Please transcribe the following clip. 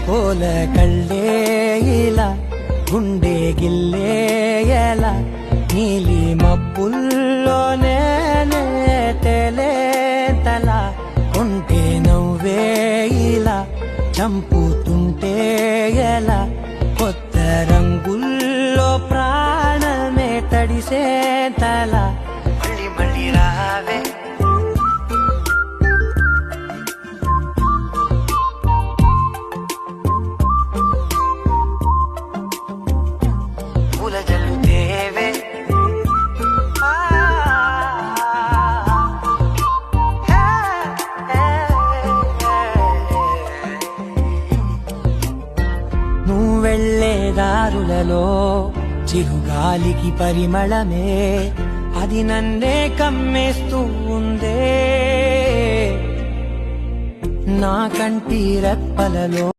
కోల కళ్ళే ఇలా గుండె గిల్లే ఎలా నీలి మబ్బుల్లోనే తేలేతల కొంటే నవ్వే ఇలా చంపుతుంటే ఎలా కొత్త రంగుల్లో ప్రాణమే తడిసే తల మళ్ళీ మళ్ళీ రావే పూల జల్లుతేవే నువ్వు వెళ్ళే దారులలో చిరుగాలికి పరిమళమే అది నన్నే కమ్మేస్తూ ఉందే నా కంటి రెప్పలలో